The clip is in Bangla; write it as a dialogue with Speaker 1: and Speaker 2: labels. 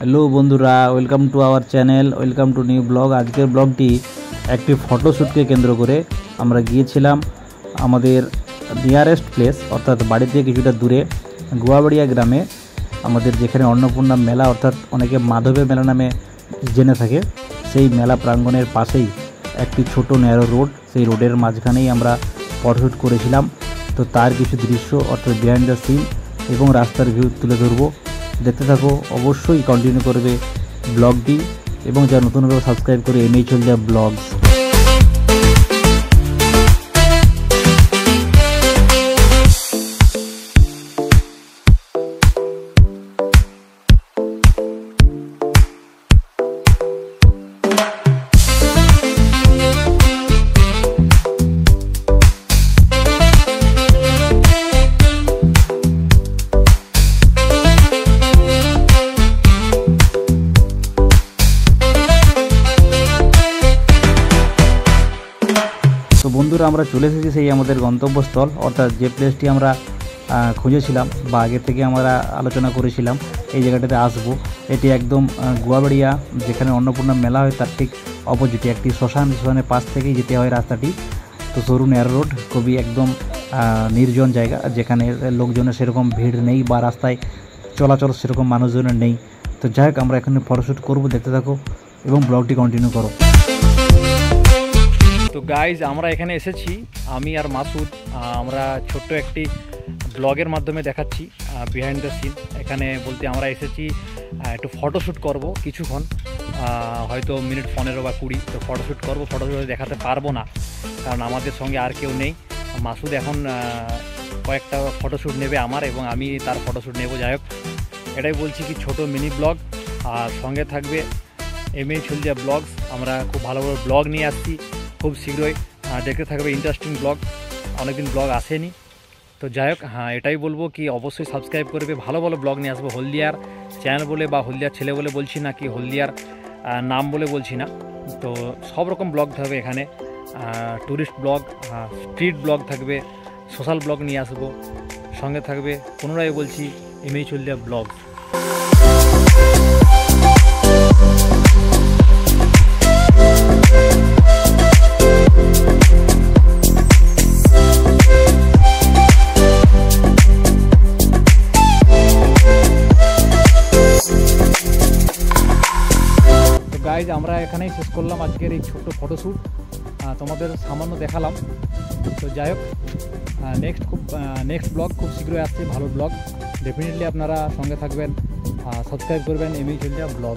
Speaker 1: হ্যালো বন্ধুরা, welcome to our channel, welcome to new blog. আজকের ব্লগটি একটি ফটোশ্যুটকে কেন্দ্র করে আমরা গিয়েছিলাম আমাদের নিয়ারেস্ট প্লেস, অর্থাৎ বাড়ি থেকে কিছুটা দূরে গুয়াবাড়িয়া গ্রামে, আমাদের যেখানে অন্নপূর্ণা মেলা অর্থাৎ অনেকে মাধবের মেলা নামে জেনে থাকে, সেই মেলা প্রাঙ্গণের পাশেই একটি ছোট ন্যারো রোড, সেই রোডের মাঝখানেই আমরা ফটোশ্যুট করেছিলাম। তো তার কিছু দৃশ্য অর্থাৎ বিহাইন্ড দ্য সিন এবং রাস্তার ভিউ তুলে ধরবো। দেখতে থাকো, অবশ্যই কন্টিনিউ করবে ব্লগটি, এবং যারা নতুনভাবে সাবস্ক্রাইব করে এমএইচ হলদিয়া ব্লগস। তো বন্ধুরা, আমরা চলে এসেছি সেই আমাদের গন্তব্যস্থল, অর্থাৎ যে প্লেসটি আমরা খুঁজেছিলাম বা আগে থেকে আমরা আলোচনা করেছিলাম এই জায়গাটাতে আসবো। এটি একদম গুয়াবাড়িয়া, যেখানে অন্নপূর্ণা মেলা হয় তার ঠিক অপোজিটে একটি শ্মশানের পাশ থেকেই যেতে হয় রাস্তাটি। তো সরু ন্যারো রোড, খুবই একদম নির্জন জায়গা, যেখানে লোকজনের সেরকম ভিড় নেই বা রাস্তায় চলাচল সেরকম মানুষজনের নেই। তো যাই হোক, আমরা এখানে ফটোশ্যুট করবো, দেখতে থাকো এবং ব্লগটি কন্টিনিউ করো।
Speaker 2: তো গাইজ, আমরা এখানে এসেছি, আমি আর মাসুদ। আমরা ছোট্ট একটি ব্লগের মাধ্যমে দেখাচ্ছি বিহাইন্ড দ্য সিন। এখানে বলতে আমরা এসেছি একটু ফটোশ্যুট করব কিছুক্ষণ, হয়তো মিনিট 15 বা 20। তো ফটোশ্যুট করবো, ফটোশ্যুট দেখাতে পারবো না কারণ আমাদের সঙ্গে আর কেউ নেই। মাসুদ এখন কয়েকটা ফটোশ্যুট নেবে আমার, এবং আমি তার ফটোশ্যুট নেব। যাই হোক, এটাই বলছি কি ছোট মিনি ব্লগ, আর সঙ্গে থাকবে এমএইচ হলদিয়া ব্লগস। আমরা খুব ভালো ভালো ব্লগ নিয়ে আসছি খুব শীঘ্রই, দেখতে থাকবে ইন্টারেস্টিং ব্লগ। অনেকদিন ব্লগ আসেনি। তো যাই হোক, এটাই বলবো কি অবশ্যই সাবস্ক্রাইব করবে, ভালো ভালো ব্লগ নিয়ে আসবো। হলদিয়ার চ্যানেল বলে বা হলদিয়ার ছেলে বলে বলছি না, কি হলদিয়ার নাম বলে বলছি না। তো সব রকম ব্লগ থাকবে এখানে, ট্যুরিস্ট ব্লগ, স্ট্রিট ব্লগ থাকবে, সোশ্যাল ব্লগ নিয়ে আসবো। সঙ্গে থাকবে, পুনরায় বলছি, এমএইচ হলদিয়া ব্লগ। গাইজ, আমরা এখানেই শেষ করলাম আজকের এই ছোট্ট ফটোশ্যুট, তোমাদের সামান্য দেখালাম। তো যাই হোক, নেক্সট ব্লগ খুব শীঘ্রই আসছে, ভালো ব্লগ। ডেফিনেটলি আপনারা সঙ্গে থাকবেন, সাবস্ক্রাইব করবেন এমএইচ হলদিয়া ব্লগ।